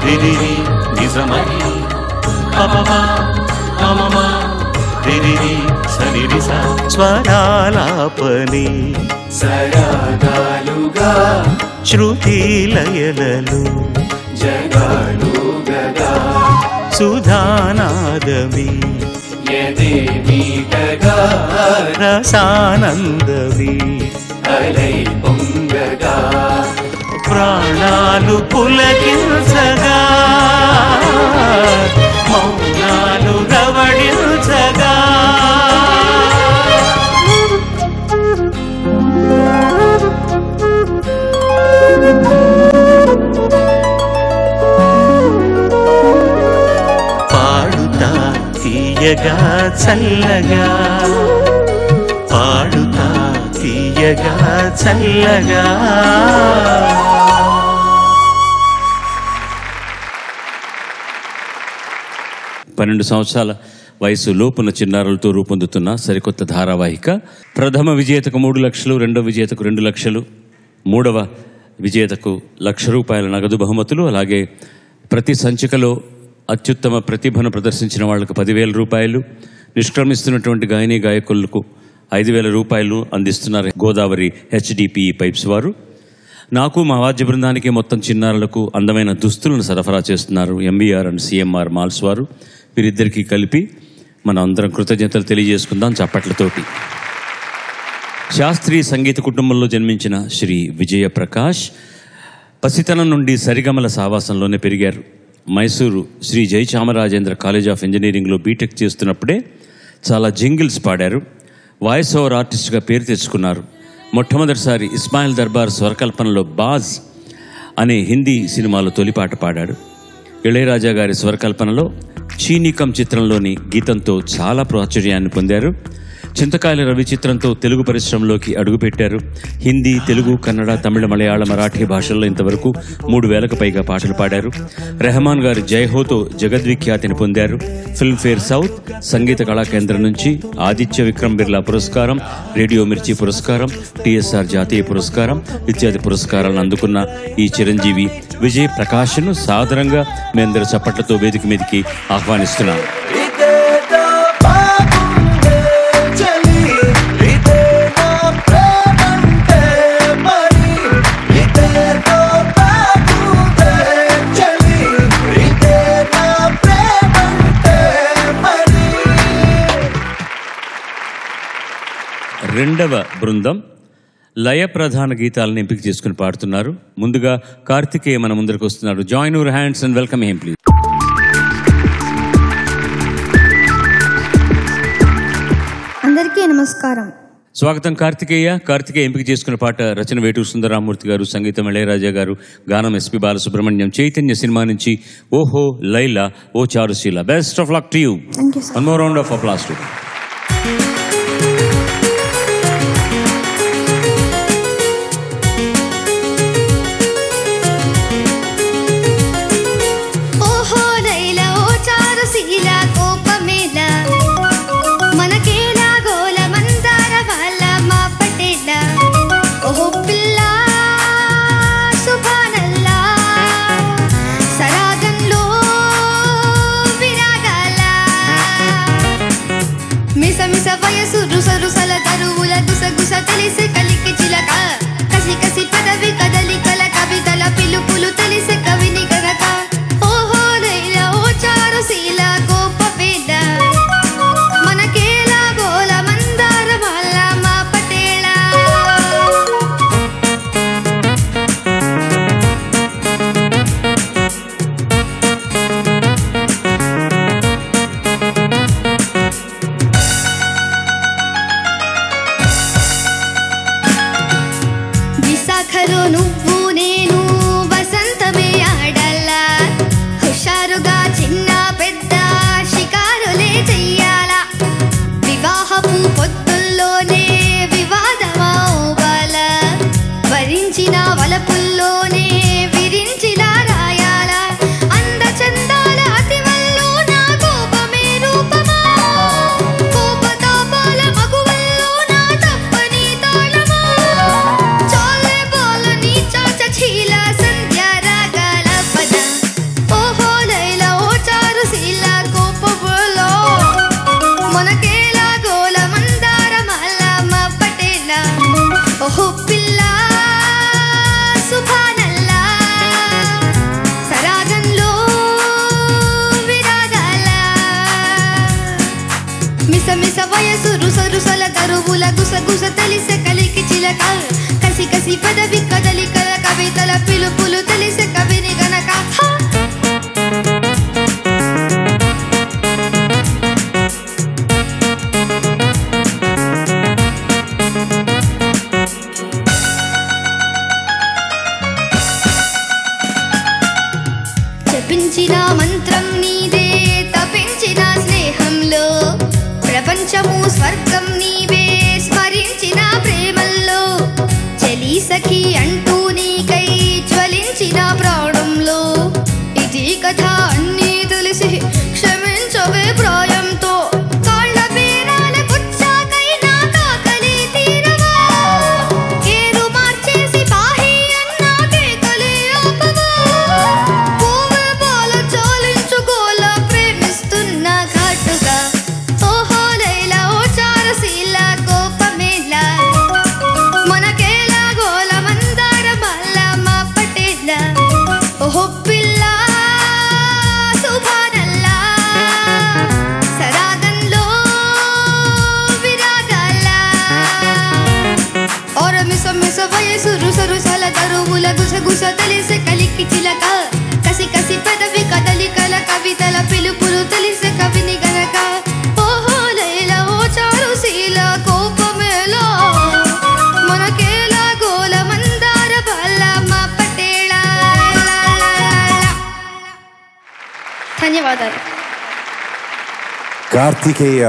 రిరిరి నిజమని పపమా మమమా రిరిరి సరిరిస స్వరాలాపని సరాగాలుగా శృతి లయలలు జగాలు గదా సుధానాదమి యదే మీటగా రసానందమి అలై పొంగగా ప్రాణాలు పులకించగా మౌనాలు రవడించగా పాడుతా తీయగా చల్లగా పాడుతా తీయగా చల్లగా 12 సంవత్సరాల వయసు లోపున చిన్నారులతో రూపొందుతున్న సరికొత్త ధారావాహిక. ప్రథమ విజేతకు 3 లక్షలు, రెండవ విజేతకు 2 లక్షలు, మూడవ విజేతకు ₹1,00,000 నగదు బహుమతులు. అలాగే ప్రతి సంచికలో అత్యుత్తమ ప్రతిభను ప్రదర్శించిన వాళ్లకు ₹10,000, నిష్క్రమిస్తున్నటువంటి గాయని గాయకులకు ₹5,000 అందిస్తున్నారు గోదావరి HDPE పైప్స్ వారు. నాకు మా వాద్య బృందానికి మొత్తం చిన్నారులకు అందమైన దుస్తులను సరఫరా చేస్తున్నారు MBR అండ్ CMR మాల్స్ వారు. వీరిద్దరికీ కలిపి మనం అందరం కృతజ్ఞతలు తెలియజేసుకుందాం చప్పట్లతోటి. శాస్త్రీయ సంగీత కుటుంబంలో జన్మించిన శ్రీ విజయప్రకాష్ పసితనం నుండి సరిగమల సావాసంలోనే పెరిగారు. మైసూరు శ్రీ జయచామరాజేంద్ర కాలేజ్ ఆఫ్ ఇంజనీరింగ్లో బీటెక్ చేస్తున్నప్పుడే చాలా జింగిల్స్ పాడారు. వాయిస్ ఓవర్ ఆర్టిస్ట్గా పేరు తెచ్చుకున్నారు. మొట్టమొదటిసారి ఇస్మాయిల్ దర్బార్ స్వరకల్పనలో బాజ్ అనే హిందీ సినిమాలో తొలిపాట పాడాడు. ఇళయరాజా గారి స్వరకల్పనలో చీనికం చిత్రంలోని గీతంతో చాలా ప్రాచుర్యాన్ని పొందారు. చింతకాయల రవి చిత్రంతో తెలుగు పరిశ్రమలోకి అడుగుపెట్టారు. హిందీ, తెలుగు, కన్నడ, తమిళ, మలయాళ, మరాఠీ భాషల్లో ఇంతవరకు 3,000కు పైగా పాటలు పాడారు. రెహమాన్ గారి జైహోతో జగద్విఖ్యాతిని పొందారు. ఫిల్మ్ఫేర్ సౌత్ సంగీత కళాకేంద్రం నుంచి ఆదిత్య విక్రమ్ బిర్లా పురస్కారం, రేడియో మిర్చి పురస్కారం, TSR జాతీయ పురస్కారం ఇత్యాది పురస్కారాలను అందుకున్న ఈ చిరంజీవి విజయ్ ప్రకాష్ను సాదరంగా మీ అందరి చప్పట్లతో వేదిక మీదకి ఆహ్వానిస్తున్నాం. రెండవ బృందం లయ ప్రధాన గీతాలను ఎంపిక చేసుకుని పాడుతున్నారు. ముందుగా కార్తికేయ మన ముందరకు వస్తున్నారు. Join your hands and welcome him please. అందరికీ నమస్కారం. స్వాగతం కార్తికేయ. కార్తికేయ ఎంపిక చేసుకున్న పాట రచన వేటూరు సుందరరామూర్తి గారు, సంగీతం ఇళయరాజా గారు, గానం SP బాలసుబ్రహ్మణ్యం. చైతన్య సినిమా నుంచి Oho Laila O Charuseela. Best of luck to you. One more round of applause to దరువుల గుసగుస తెలిసే కలికి చిలక కసి కసి పదవి కదలికల కవితల పిలుపులు తెలిసే కవిని గనక జపించిన మంత్రం నీదే తపించిన స్నేహంలో ప్రపంచము స్వర్గం నీవే స్మరించిన ప్రేమల్లో చలి సఖి అంటూ నీకై జ్వలించిన ప్రాణంలో ఇది కథ అన్నీ తెలిసి క్షమించవే ప్రాయంతో కాళ్ళ పేరాల గుచ్చాకైనా కాకలి తీరవా ఏరు మార్చేసి పాహి అన్నాకే కలి ఆపవా పూవే బాల చాలించుకోల ప్రేమిస్తున్న ఘాటుగా ఓహో లైలా ఓ చారశీల కోపమేలా మనకేలా గోల మందార బాల మా పటేల ఓహో పిల్ల సుభానల్లా సరాగంలో విరాగాల और मिस मिस वयసు రుసరుసల దరువుల గుసగుస తెలిసే కలికి చిలక కసి కసి పెదవి కదలికల కవితల పిలుపులు తెలిసే కవిని గనక ఓహో లైలా ఓ చారుశీల కోపమేలా మనకేలా గోల మందార బాల మా పటేళ ధన్యవాదాలు. కార్తికేయ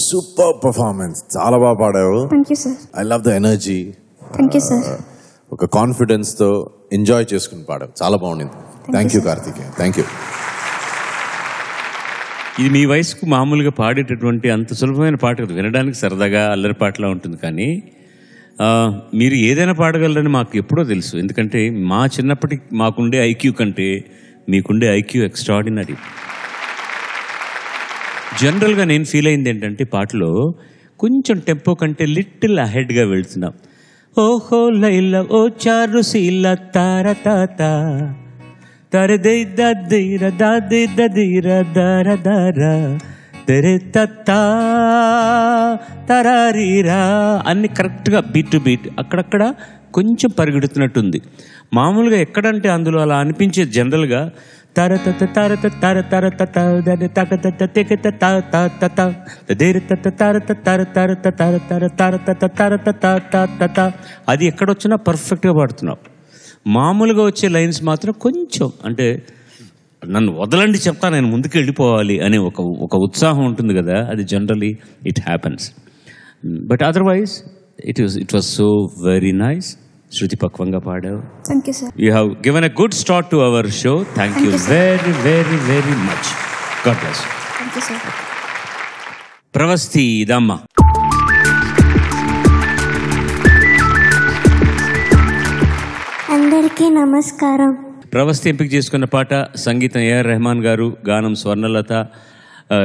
సూపర్ పర్ఫార్మెన్స్, చాలా బాగా పాడావు. Thank you sir. I love the energy. Thank you sir. ఒక కాన్ఫిడెన్స్ తో ఎంజాయ్ చేసుకుని పాడావు, చాలా బాగుండింది. Thank you Karthikeya, thank you. ఇది మీ వయసుకు మామూలుగా పాడేటటువంటి అంత సులభమైన పాట కాదు, వినడానికి సరదాగా అల్లరి పాటలా ఉంటుంది. కానీ మీరు ఏదైనా పాడగలరని మాకు ఎప్పుడో తెలుసు. ఎందుకంటే మా చిన్నప్పటి మాకుండే ఐక్యూ కంటే మీకుండే ఐక్యూ ఎక్స్ట్రాడినరీ. జనరల్గా నేను ఫీల్ అయింది ఏంటంటే పాటలో కొంచెం టెంపో కంటే లిటిల్ అహెడ్గా వెళ్తున్నాం. ఓహో లైలా ఓ చారుశీల తార తాత తరదే దీర దాది దీర దర దర తెరే తత్తా తరారీరా అన్ని కరెక్ట్గా బీట్ టు బీట్ అక్కడక్కడ కొంచెం పరిగెడుతున్నట్టుంది. మామూలుగా ఎక్కడంటే అందులో అలా అనిపించేది జనరల్గా తరత తరత తర తరత తగత తెగత తత దేరి తత తరత తర తరత తర తర తరత తరత తత అది ఎక్కడొచ్చినా పర్ఫెక్ట్గా పాడుతున్నావు. మామూలుగా వచ్చే లైన్స్ మాత్రం కొంచెం అంటే నన్ను వదలండి చెప్తా నేను ముందుకు వెళ్ళిపోవాలి అనే ఒక ఉత్సాహం ఉంటుంది కదా, అది generally it happens. But otherwise it was so very nice. శృతి పక్వంగా పాడావు. Thank you sir. You have given a good start to our show. Thank you very very very much. God bless. Thank you sir. Pravasthi ఇదమ్మ. అందరికీ నమస్కారం. ప్రవస్తి ఎంపిక చేసుకున్న పాట సంగీతం ఏఆర్ రెహమాన్ గారు, గానం స్వర్ణలత,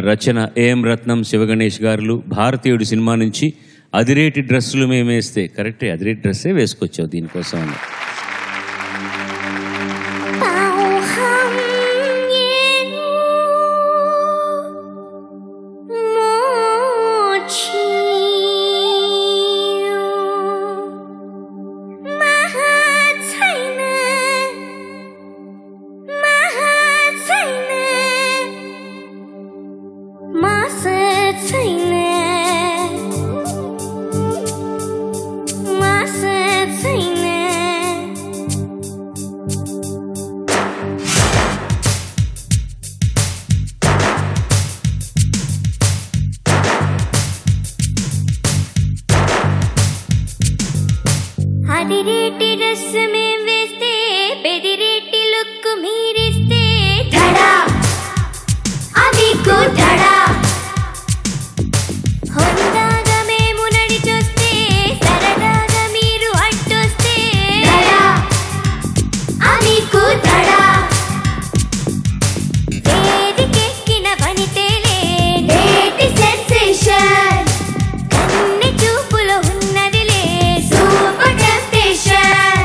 రచన ఏఎం రత్నం, శివగణేష్ గారు. భారతీయుడు సినిమా నుంచి అదిరేటి డ్రెస్సులు మేమేస్తే, కరెక్టే అదిరేటి డ్రెస్సే వేసుకొచ్చావు దీనికోసం అని. అదిరేటి డ్రెస్ మేం వేస్తే బెదిరేటి లుక్ మీరిస్తే ధడా అదికు ధడా హొందాగా మేము నడిచొస్తే సరదాగా మీరు అట్టొస్తే ధడా అదికు ధడా వేదికెక్కిన వనితేలే డేటి సెన్సేషన్ కన్నె చూపులో ఉన్నదిలే సూపర్ టెంప్టేషన్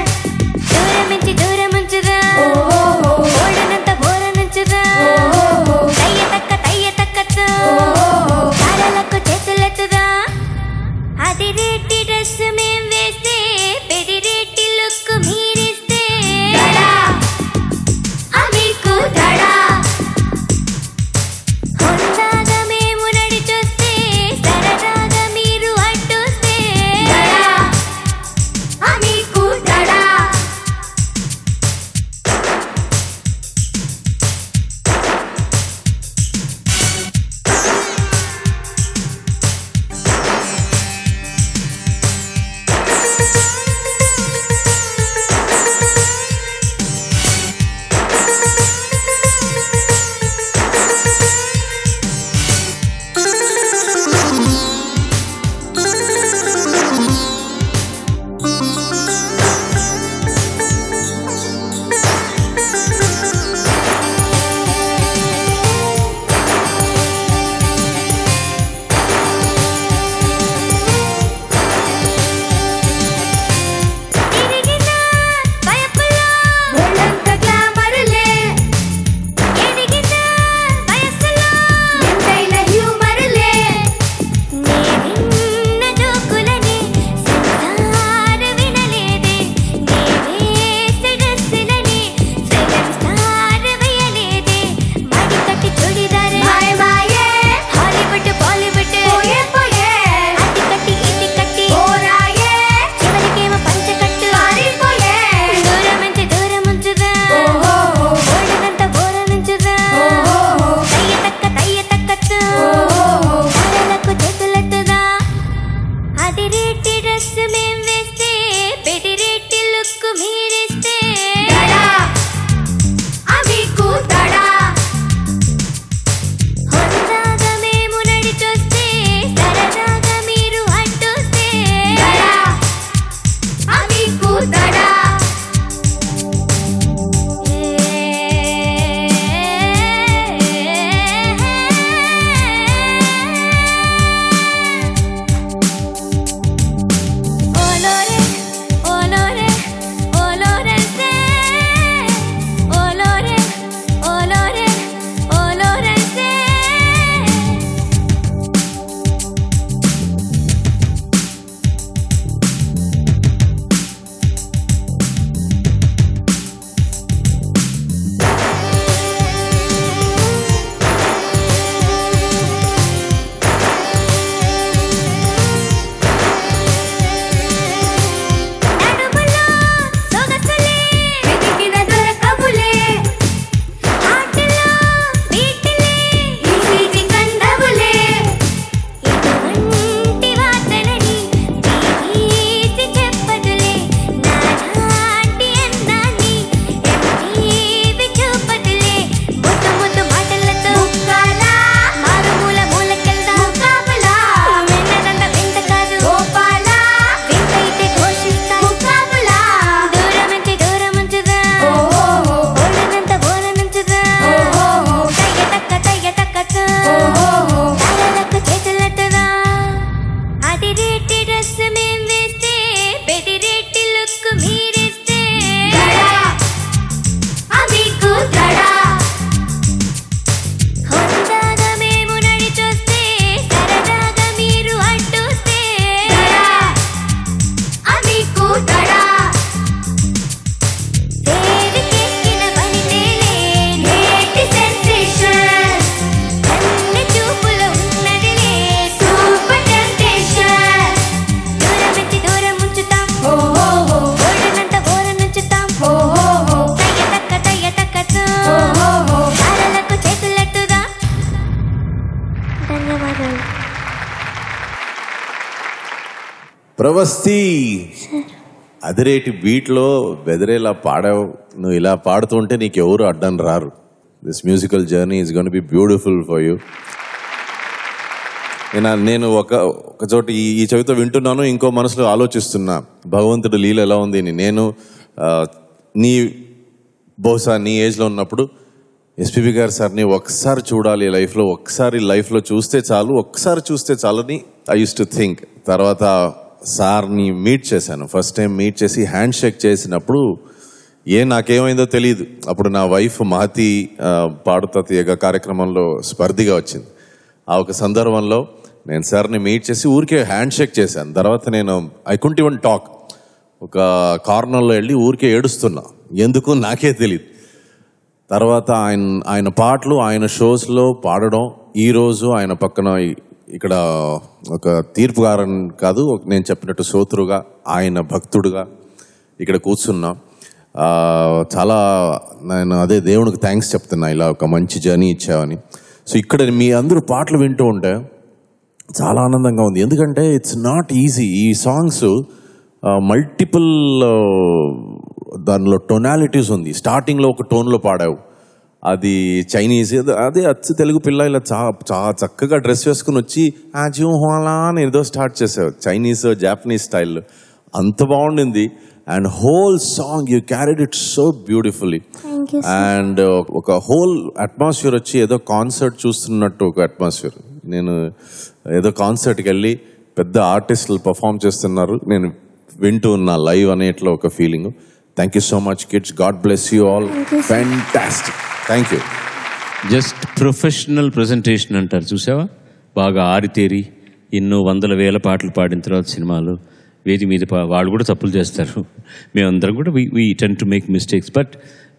ప్రవస్తి అదిరేటి బీట్లో బెదిరేలా పాడావు. నువ్వు ఇలా పాడుతుంటే నీకు ఎవరు అడ్డం రారు. This musical journey is gonna be beautiful for you. నేను ఒక చోట ఈ చెవితో వింటున్నాను, ఇంకో మనసులో ఆలోచిస్తున్నా భగవంతుడు లీల ఎలా ఉంది అని. నేను బహుశా నీ ఏజ్లో ఉన్నప్పుడు ఎస్పీబీ గారు సార్ని ఒకసారి చూడాలి లైఫ్లో, ఒకసారి లైఫ్లో చూస్తే చాలు, ఒక్కసారి చూస్తే చాలని ఐ యూస్ టు థింక్. తర్వాత సార్ని మీట్ చేశాను. ఫస్ట్ టైం మీట్ చేసి హ్యాండ్ షేక్ చేసినప్పుడు నాకేమైందో తెలియదు. అప్పుడు నా వైఫ్ మహతి పాడుతా తీయగా కార్యక్రమంలో స్పర్ధిగా వచ్చింది. ఆ ఒక సందర్భంలో నేను సార్ని మీట్ చేసి ఊరికే హ్యాండ్ షేక్ చేశాను. తర్వాత నేను ఐ కుంట్ ఈవెన్ టాక్. ఒక కార్నర్లో వెళ్ళి ఊరికే ఏడుస్తున్నా, ఎందుకు నాకే తెలియదు. తర్వాత ఆయన పాటలు ఆయన షోస్లో పాడడం, ఈరోజు ఆయన పక్కన ఇక్కడ ఒక తీర్పుగారని కాదు, నేను చెప్పినట్టు సోతురుగా, ఆయన భక్తుడుగా ఇక్కడ కూర్చున్నా. చాలా నేను అదే దేవునికి థ్యాంక్స్ చెప్తున్నా, ఇలా ఒక మంచి జర్నీ ఇచ్చావని. సో ఇక్కడ మీ అందరూ పాటలు వింటూ ఉంటే చాలా ఆనందంగా ఉంది. ఎందుకంటే ఇట్స్ నాట్ ఈజీ. ఈ సాంగ్స్ మల్టిపుల్ దానిలో టోనాలిటీస్ ఉంది. స్టార్టింగ్లో ఒక టోన్లో పాడావు, అది చైనీస్, అదే అచ్చు తెలుగు పిల్ల ఇలా చాలా చక్కగా డ్రెస్ వేసుకుని వచ్చి హోలా అని ఏదో స్టార్ట్ చేసావు, చైనీస్ జాపనీస్ స్టైల్లో. అంత బాగుండింది. And whole song you carried it so beautifully. And ఒక హోల్ అట్మాస్ఫియర్ వచ్చి ఏదో కాన్సర్ట్ చూస్తున్నట్టు ఒక అట్మాస్ఫియర్. నేను ఏదో కాన్సర్ట్కి వెళ్ళి పెద్ద ఆర్టిస్టులు పర్ఫామ్ చేస్తున్నారు, నేను వింటూ ఉన్నా లైవ్ అనేట్లో ఒక feeling. Thank you so much kids. God bless you all. Fantastic. Thank you. Just professional presentation అంటారు చూసావా, బాగా ఆరితేరి ఎన్నో వందల వేల పాటలు పాడిన తర్వాత సినిమాలు వేది మీద వాళ్ళు కూడా తప్పులు చేస్తారు, మేమందరం కూడా we tend to make mistakes, but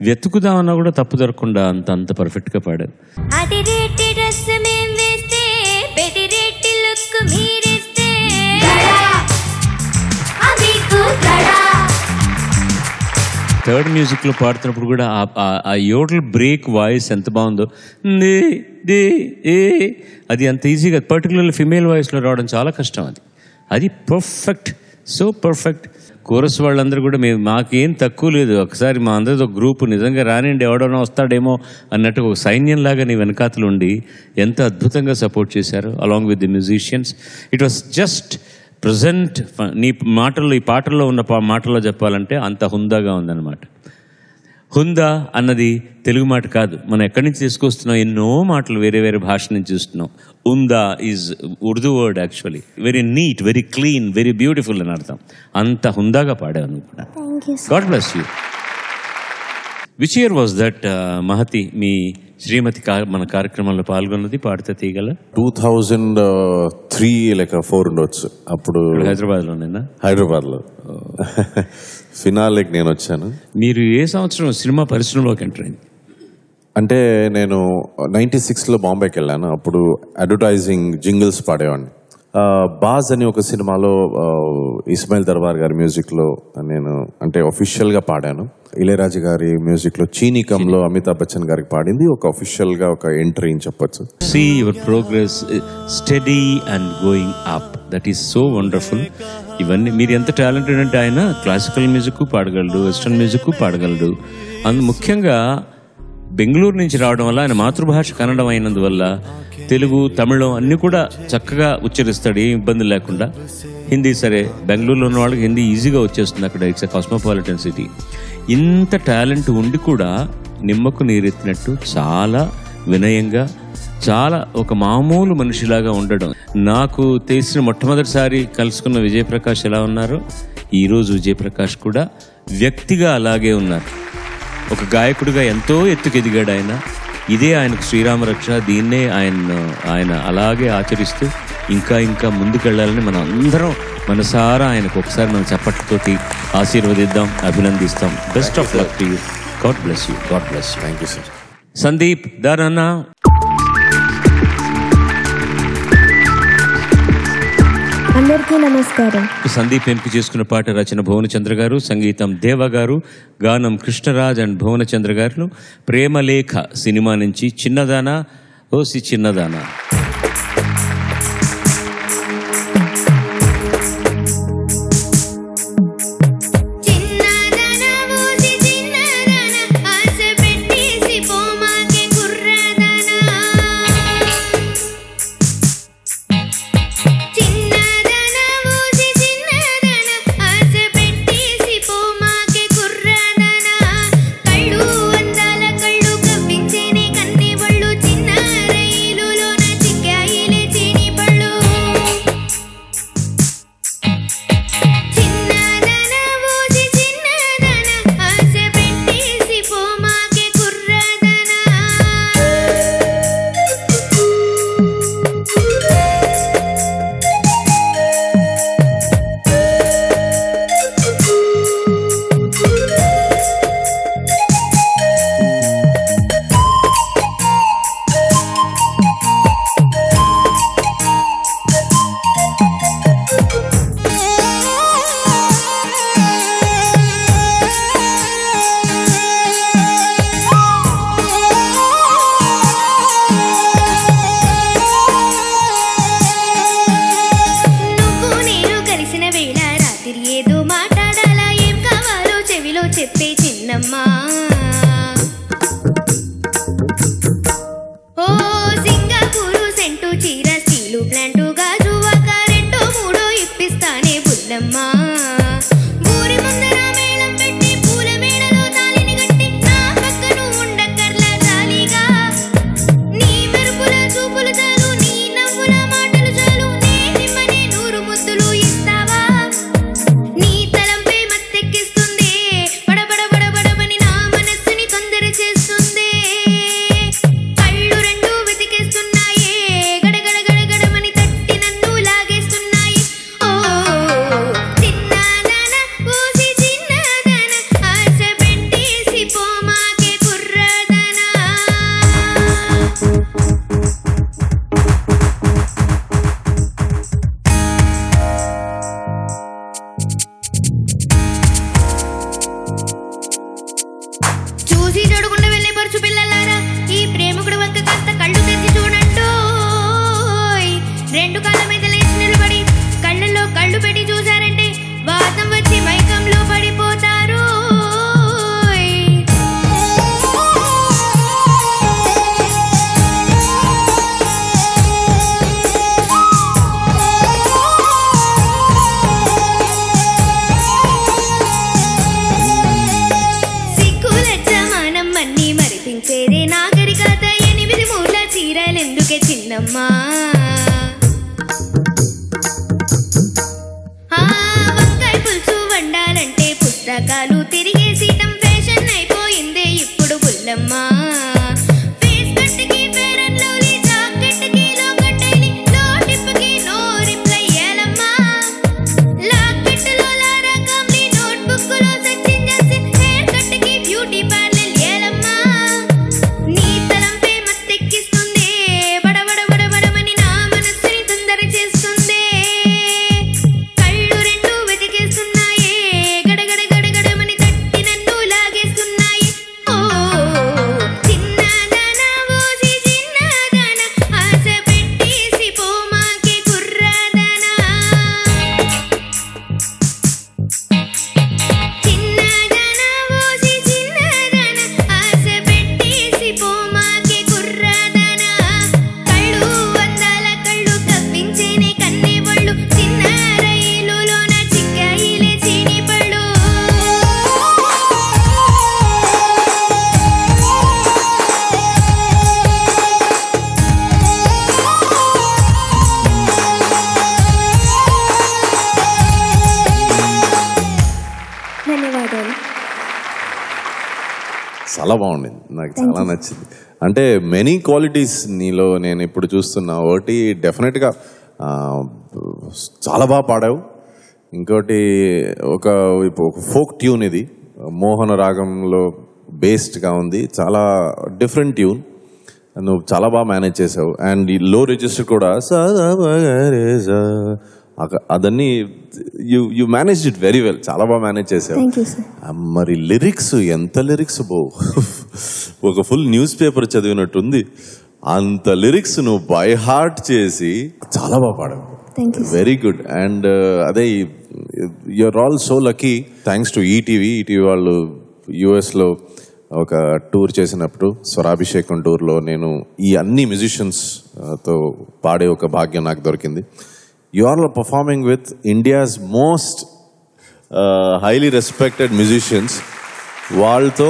వెతుకుదామన్నా కూడా తప్పు దొరకకుండా అంత పర్ఫెక్ట్గా పాడారు. థర్డ్ మ్యూజిక్లో పాడుతున్నప్పుడు కూడా ఆ యోడల్ బ్రేక్ వాయిస్ ఎంత బాగుందో, అది అంత ఈజీగా పర్టికులర్లీ ఫిమేల్ వాయిస్లో రావడం చాలా కష్టం. అది పర్ఫెక్ట్, సో పర్ఫెక్ట్. కోరస్ వాళ్ళందరూ కూడా మాకేం తక్కువ లేదు, ఒకసారి మా అందరితో గ్రూప్ నిజంగా రానిండి ఎవడన్నా వస్తాడేమో అన్నట్టు ఒక సైన్యంలాగా నీ వెనకాతలు ఉండి ఎంత అద్భుతంగా సపోర్ట్ చేశారు along with the musicians. It was just present. నీ మాటల్లో, ఈ పాటల్లో ఉన్న మాటల్లో చెప్పాలంటే అంత హుందాగా ఉందన్నమాట. హుందా అన్నది తెలుగు మాట కాదు, మనం ఎక్కడి నుంచి తీసుకొస్తున్నాం, ఎన్నో మాటలు వేరే వేరే భాష నుంచి చూస్తున్నాం. ఉందా is Urdu word, actually very neat, very clean, very beautiful అని అర్థం. అంత హుందాగా పాడావు నువ్వు కూడా. God bless you. Which year was that Mahathi మీ శ్రీమతి మన కార్యక్రమంలో పాల్గొన్నది పాడితే తీగల? 2003 లేక 4 ఉండవచ్చు. అప్పుడు హైదరాబాద్లోనేనా? హైదరాబాద్లో ఫినాలేకి నేను వచ్చాను. మీరు ఏ సంవత్సరం సినిమా పరిశ్రమలోకి ఎంటర్ అయింది? అంటే నేను 96లో బాంబేకి వెళ్ళాను. అప్పుడు అడ్వర్టైజింగ్ జింగిల్స్ పాడేవాడిని. బాజ్ అని ఒక సినిమాలో ఇస్మాయిల్ దర్బార్ గారి మ్యూజిక్లో నేను అంటే ఒఫిషియల్గా పాడాను. ఇళయరాజా గారి మ్యూజిక్లో చీనికంలో అమితాబ్ బచ్చన్ గారికి పాడింది ఒక ఒఫిషియల్గా ఒక ఎంట్రీ అని చెప్పొచ్చు. See your progress study and going up, that is so wonderful. ఇవన్నీ మీరు ఎంత టాలెంటెడ్ అంటే, ఆయన క్లాసికల్ మ్యూజిక్ పాడగలడు, వెస్ట్రన్ మ్యూజిక్ పాడగలడు. ముఖ్యంగా బెంగళూరు నుంచి రావడం వల్ల, ఆయన మాతృభాష కన్నడం అయినందువల్ల తెలుగు, తమిళం అన్నీ కూడా చక్కగా ఉచ్చరిస్తాడు, ఏం ఇబ్బంది లేకుండా. హిందీ సరే, బెంగళూరులో ఉన్న వాళ్ళకి హిందీ ఈజీగా వచ్చేస్తుంది, అక్కడ ఇట్స్ ఎ కాస్మోపాలిటన్ సిటీ. ఇంత టాలెంట్ ఉండి కూడా నిమ్మకు నీరెత్తినట్టు చాలా వినయంగా, చాలా ఒక మామూలు మనిషిలాగా ఉండడం. నాకు తెలిసిన మొట్టమొదటిసారి కలుసుకున్న విజయప్రకాష్ ఎలా ఉన్నారో, ఈరోజు విజయప్రకాష్ కూడా వ్యక్తిగా అలాగే ఉన్నారు. ఒక గాయకుడిగా ఎంతో ఎత్తుకెదిగాడు ఆయన. ఇదే ఆయనకు శ్రీరామరక్ష. దీన్నే ఆయన అలాగే ఆచరిస్తూ ఇంకా ఇంకా ముందుకెళ్ళాలని మనం అందరం మనసారా ఆయనకు ఒకసారి మన చప్పట్లతోటి ఆశీర్వదిద్దాం, అభినందిస్తాం. Best of luck to you. God bless you. God bless you. Thank you sir. Sandeep దారన్నా. అందరికీ నమస్కారం. సందీప్ ఎంపిక చేసుకున్న పాట రచన భువనచంద్ర గారు, సంగీతం దేవ గారు, గానం కృష్ణరాజ్ అండ్ భువనచంద్ర గారు. ప్రేమలేఖ సినిమా నుంచి చిన్నదానా ఓసి చిన్నదానా. నాగరికత 8 మూల చీరలెందుకే చిన్నమ్మా వంకాయ పులుసు వండాలంటే పుస్తకాలు తిరిగేసీటం ఫ్యాషన్ అయిపోయిందే ఇప్పుడు బుల్లమ్మ ఫేస్ కట్కి ఫేర్ అండ్ లవ్లీ జాకెట్కి లోకట్ డైలీ లో టిప్కి నో రిప్లై ఏలమ్మా లాకెట్లో లారా కమ్లీ నోట్బుక్లో సచిన్ జాన్సన్ హెయిర్ కట్కి బ్యూటీ పార్లర్ ఏలమ్మా నీ తలంపే మత్తెక్కిస్తుంది బడబడ బడబడమని నా మనసుని తొందర చేస్తుంది కళ్ళు రెండు వెతికేస్తున్నాయే గడగడ గడగడమని తట్టి నన్ను లాగేస్తున్నాయి ఓ చిన్నదానా ఓసి చిన్నదానా ఆశ పెట్టేసి పోమాకే కుర్రాదానా చిన్నదానా ఓసి చిన్నదానా ఆశ పెట్టేసి పోమాకే కుర్రాదానా కళ్ళు వందల కళ్ళు కప్పించేనే కన్నే పళ్ళు చిన్న రైలులోన చిక్కాయిలే చీని పళ్ళు ధన్యవాదాలు. చాలా బాగుండింది, నాకు చాలా నచ్చింది. అంటే మెనీ క్వాలిటీస్ నీలో నేను ఇప్పుడు చూస్తున్నా. ఒకటి డెఫినెట్గా చాలా బాగా పాడావు. ఇంకోటి ఒక ఫోక్ ట్యూన్, ఇది మోహన రాగంలో బేస్డ్గా ఉంది, చాలా డిఫరెంట్ ట్యూన్. నువ్వు చాలా బాగా మేనేజ్ చేసావు. అండ్ ఈ లో రిజిస్టర్ కూడా అదన్నీ you manage it very well, చాలా బాగా మేనేజ్ చేసావు. Thank you sir. మరి లిరిక్స్, ఎంత లిరిక్స్ బో, ఒక ఫుల్ న్యూస్ పేపర్ చదివినట్టుంది. అంత లిరిక్స్ నువ్వు బై హార్ట్ చేసి చాలా బాగా పాడావు. Thank you. Very good. And అదే you're all so lucky, thanks to ETV వాళ్ళు యుఎస్లో ఒక టూర్ చేసినప్పుడు, స్వరాభిషేకం టూర్లో నేను ఈ అన్ని మ్యూజిషియన్స్తో పాడే ఒక భాగ్యం నాకు దొరికింది. You are performing with India's most highly respected musicians. వాళ్ళతో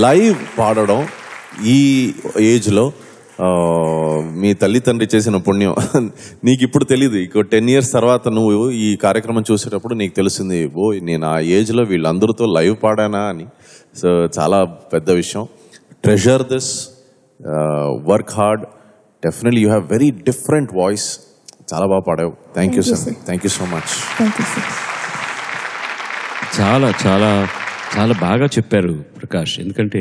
లైవ్ పాడడం ఈ ఏజ్లో మీ తల్లిదండ్రి చేసిన పుణ్యం. నీకు ఇప్పుడు తెలీదు, ఇంకో 10 years తర్వాత నువ్వు ఈ కార్యక్రమం చూసేటప్పుడు నీకు తెలుస్తుంది, ఓ నేను ఆ ఏజ్లో వీళ్ళందరితో లైవ్ పాడానా అని. సో చాలా పెద్ద విషయం. Treasure this, work hard, definitely you have very different voice. చాలా బాగా పాడావు. Thank you sir, thank you so much. Thank you sir. చాలా చాలా చాలా బాగా చెప్పారు ప్రకాష్. ఎందుకంటే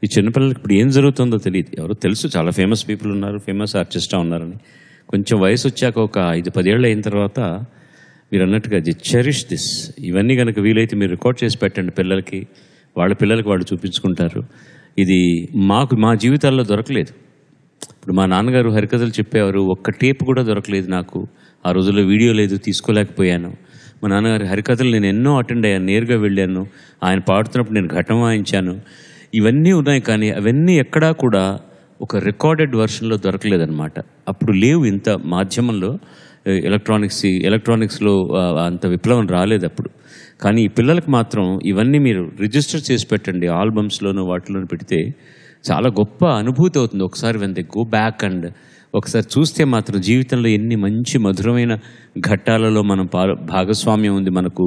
ఈ చిన్నపిల్లలకి ఇప్పుడు ఏం జరుగుతుందో తెలియదు. ఎవరో తెలుసు, చాలా ఫేమస్ పీపుల్ ఉన్నారు, ఫేమస్ ఆర్టిస్టా ఉన్నారని. కొంచెం వయసు వచ్చాక ఒక 5-10 ఏళ్ళు అయిన తర్వాత మీరు అన్నట్టుగా చెరిష్ దిస్. ఇవన్నీ కనుక వీలైతే మీరు రికార్డ్ చేసి పెట్టండి పిల్లలకి, వాళ్ళ పిల్లలకి వాళ్ళు చూపించుకుంటారు. ఇది మా జీవితాల్లో దొరకలేదు. ఇప్పుడు మా నాన్నగారు హరికథలు చెప్పేవారు, ఒక్క టేప్ కూడా దొరకలేదు నాకు. ఆ రోజుల్లో వీడియో లేదు, తీసుకోలేకపోయాను. మా నాన్నగారి హరికథలు నేను ఎన్నో అటెండ్ అయ్యాను, నేరుగా వెళ్ళాను. ఆయన పాడుతున్నప్పుడు నేను ఘటన వాయించాను. ఇవన్నీ ఉన్నాయి, కానీ అవన్నీ ఎక్కడా కూడా ఒక రికార్డెడ్ వర్షన్లో దొరకలేదన్నమాట. అప్పుడు లేవు ఇంత మాధ్యమంలో, ఎలక్ట్రానిక్స్లో అంత విప్లవం రాలేదు అప్పుడు. కానీ ఈ పిల్లలకు మాత్రం ఇవన్నీ మీరు రిజిస్టర్ చేసి పెట్టండి, ఆల్బమ్స్లోనూ వాటిలోనూ పెడితే చాలా గొప్ప అనుభూతి అవుతుంది. ఒకసారి when they go back and ఒకసారి చూస్తే మాత్రం జీవితంలో ఎన్ని మంచి మధురమైన ఘట్టాలలో మనం భాగస్వామ్యం ఉంది మనకు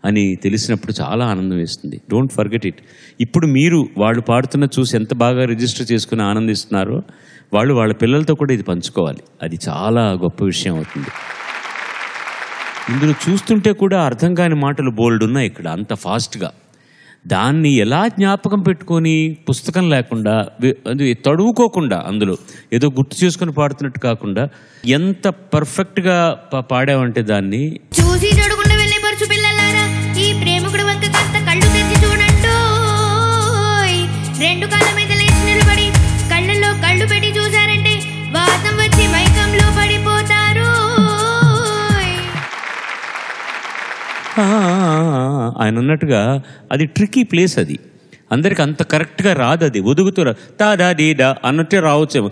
అని తెలిసినప్పుడు చాలా ఆనందం వేస్తుంది. Don't forget it. ఇప్పుడు మీరు వాళ్ళు పాడుతున్న చూసి ఎంత బాగా రిజిస్టర్ చేసుకుని ఆనందిస్తున్నారో వాళ్ళు వాళ్ళ పిల్లలతో కూడా ఇది పంచుకోవాలి. అది చాలా గొప్ప విషయం అవుతుంది. ఇందులో చూస్తుంటే కూడా అర్థం కాని మాటలు బోల్డ్ ఉన్నాయి ఇక్కడ, అంత ఫాస్ట్గా. దాన్ని ఎలా జ్ఞాపకం పెట్టుకొని, పుస్తకం లేకుండా, అది తడువుకోకుండా, అందులో ఏదో గుర్తు చేసుకొని పాడుతున్నట్టు కాకుండా ఎంత పర్ఫెక్ట్గా పాడావంటే దాన్ని చూసి చూడకుండా వెళ్ళే పరుచు పిల్లలారా, ఈ ప్రేమికుడు వంక కాస్త కళ్ళు తెచ్చి చూడండి. రెండు కాళ్ళ మీద లేచి నిలబడి కళ్ళల్లో కళ్ళు పెట్టి చూసారంటే వాతం వచ్చి మైకంలో పడిపోతారు. ఆయన అన్నట్టుగా అది ట్రికీ ప్లేస్. అది అందరికి అంత కరెక్ట్గా రాదు. అది ఒదుగుతూ దా డీడా అన్నట్టే రావచ్చేమో.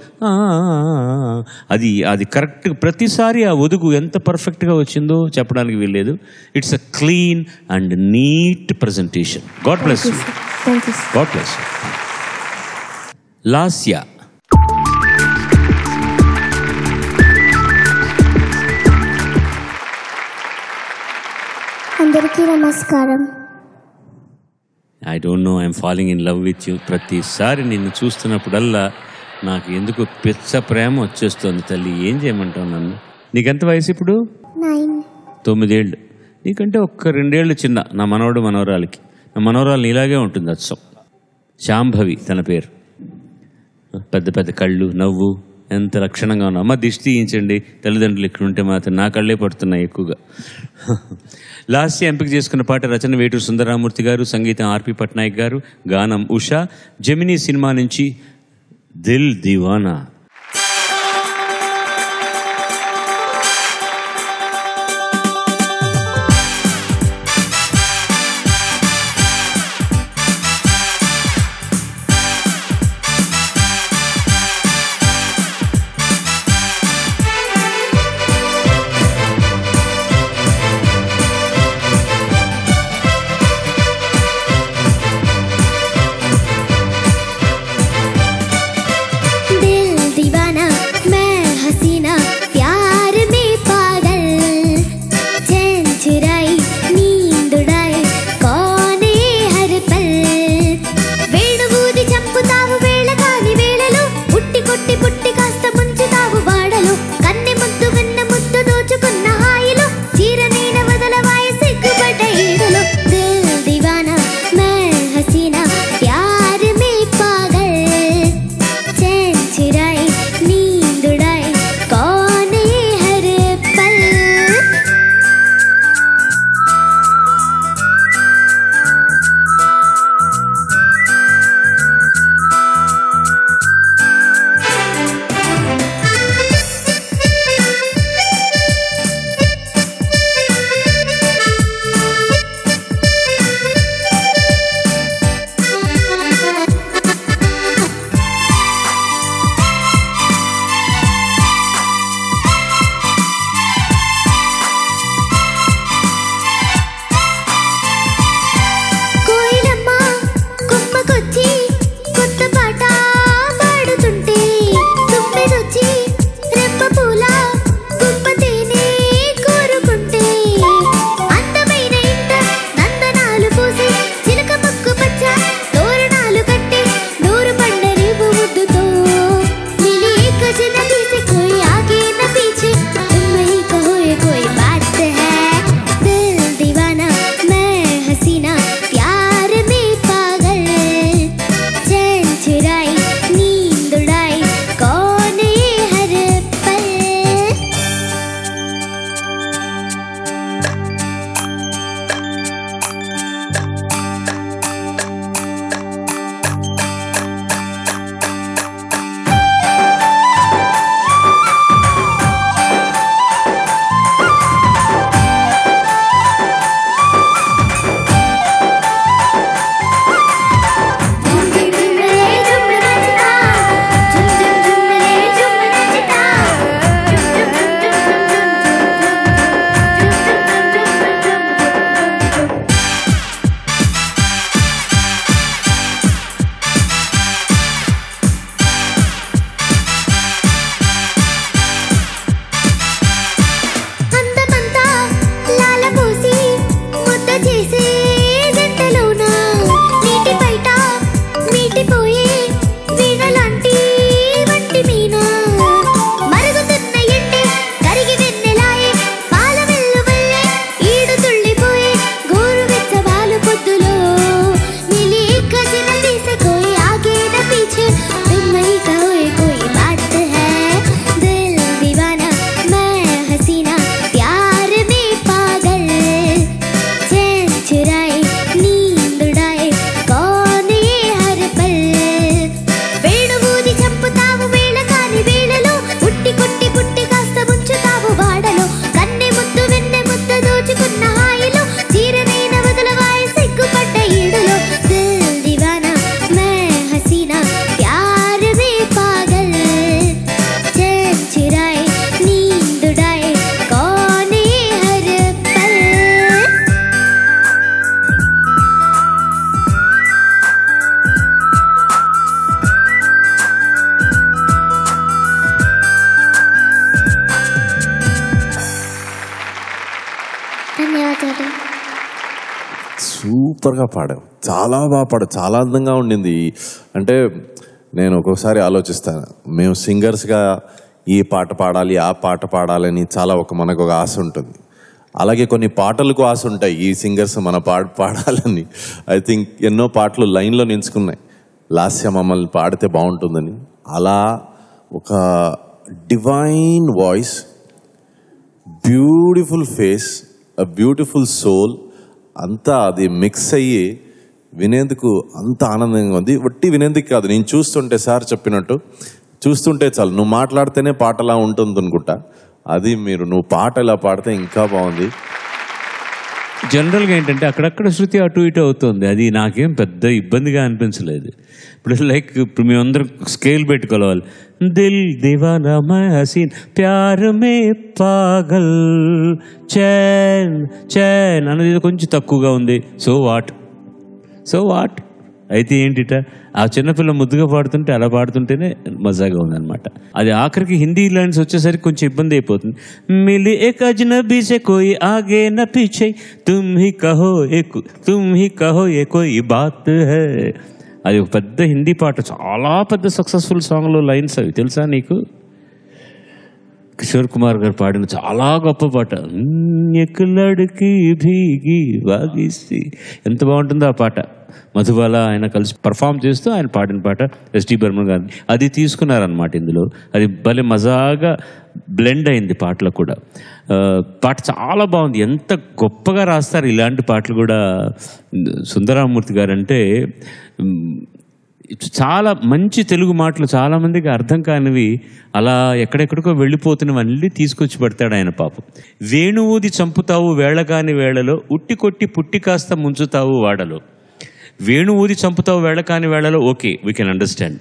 అది కరెక్ట్. ప్రతిసారి ఆ ఒదుగు ఎంత పర్ఫెక్ట్గా వచ్చిందో చెప్పడానికి వీల్లేదు. It's a clean and neat presentation. God bless you. Thank you. God bless you. Lasya. అందరికీ నమస్కారం. I don't know, I'm falling in love with you. ప్రతిసారి నిన్ను చూస్తున్నప్పుడల్లా నాకు ఎందుకు పిచ్చ ప్రేమ వచ్చేస్తుంది తల్లి. ఏం చేయమంటావు నన్ను? నీకెంత వయసు ఇప్పుడు? 9 ఏళ్ళు. నీకంటే ఒక్క 2 ఏళ్ళు చిన్న నా మనవడు మనవరాలకి. నా మనవరాలు ఇలాగే ఉంటుంది అచ్చం. శాంభవి తన పేరు. పెద్ద పెద్ద కళ్ళు, నవ్వు, ఎంత లక్షణంగా ఉన్నా. అమ్మ దిష్టి తీయించండి తల్లిదండ్రులు ఇక్కడ ఉంటే మాత్రం. నా కళ్ళే పడుతున్నాయి ఎక్కువగా. లాస్య ఎంపిక చేసుకున్న పాట రచన వేటూరు సుందరరామూర్తి గారు, సంగీతం ఆర్పి పట్నాయక్ గారు, గానం ఉషా. జెమినీ సినిమా నుంచి దిల్ దివానా. दिल సూపర్గా పాడావు, చాలా బాగా పాడావు, చాలా అందంగా ఉండింది. అంటే నేను ఒక్కొక్కసారి ఆలోచిస్తాను, మేము సింగర్స్గా ఈ పాట పాడాలి ఆ పాట పాడాలని చాలా మనకు ఒక ఆశ ఉంటుంది. అలాగే కొన్ని పాటలకు ఆశ ఉంటాయి, ఈ సింగర్స్ మన పాడాలని. ఐ థింక్ ఎన్నో పాటలు లైన్లో నించుకున్నాయి, లాస్య మమ్మల్ని పాడితే బాగుంటుందని. అలా ఒక divine voice, beautiful face, a beautiful soul అంతా అది మిక్స్ అయ్యి వినేందుకు అంత ఆనందంగా ఉంది. వట్టి వినేందుకు కాదు, నేను చూస్తుంటే సార్ చెప్పినట్టు చూస్తుంటే చాలు, నువ్వు మాట్లాడితేనే పాటలా ఉంటుంది అనుకుంటా. అది నువ్వు పాట ఇలా పాడితే ఇంకా బాగుంది. జనరల్గా ఏంటంటే అక్కడక్కడ శృతి అటు ఇటు అవుతుంది, అది నాకేం పెద్ద ఇబ్బందిగా అనిపించలేదు. ఇప్పుడు మేమందరం స్కేల్ పెట్టుకోవాలి, దిల్ దివానా మై హసీన్ ప్యార్ మే పాగల్ చైన్ చైన్ అన్నది కొంచెం తక్కువగా ఉంది. సో వాట్ అయితే ఏంటిట, ఆ చిన్నపిల్ల ముద్దుగా పాడుతుంటే అలా పాడుతుంటేనే మజాగా ఉందన్నమాట. అది ఆఖరికి హిందీ లైన్స్ వచ్చేసరికి కొంచెం ఇబ్బంది అయిపోతుంది. మిలి ఏక్ అజ్నబీ సే కోయి ఆగే న పీछे తుమ్ హీ కహో ఏ కోయి బాత్ హై. అది ఒక పెద్ద హిందీ పాట, చాలా పెద్ద సక్సెస్ఫుల్ సాంగ్లో లైన్స్ అవి తెలుసా నీకు? కిషోర్ కుమార్ గారు పాడిన చాలా గొప్ప పాట. ఎక్ లడ్కీ భీగి వాగిసి, ఎంత బాగుంటుందో ఆ పాట. మధుబాల ఆయన కలిసి పర్ఫామ్ చేస్తూ ఆయన పాడిన పాట ఎస్డి బర్మన్ గారు. అది తీసుకున్నారనమాట ఇందులో. అది భలే మజాగా బ్లెండ్ అయింది పాటలో కూడా. పాట చాలా బాగుంది. ఎంత గొప్పగా రాస్తారు ఇలాంటి పాటలు కూడా సుందరామూర్తి గారు. అంటే చాలా మంచి తెలుగు మాటలు, చాలామందికి అర్థం కానివి అలా ఎక్కడెక్కడికో వెళ్ళిపోతున్నవన్నీ తీసుకొచ్చి పెడతాడు ఆయన పాపం. వేణువుది చంపుతావు వేళగాని వేళలో, ఉట్టి కొట్టి పుట్టి కాస్త ముంచుతావు వాడలో. వేణువుది చంపుతావు వేళకాని వేళలో, ఓకే, వీ కెన్ అండర్స్టాండ్.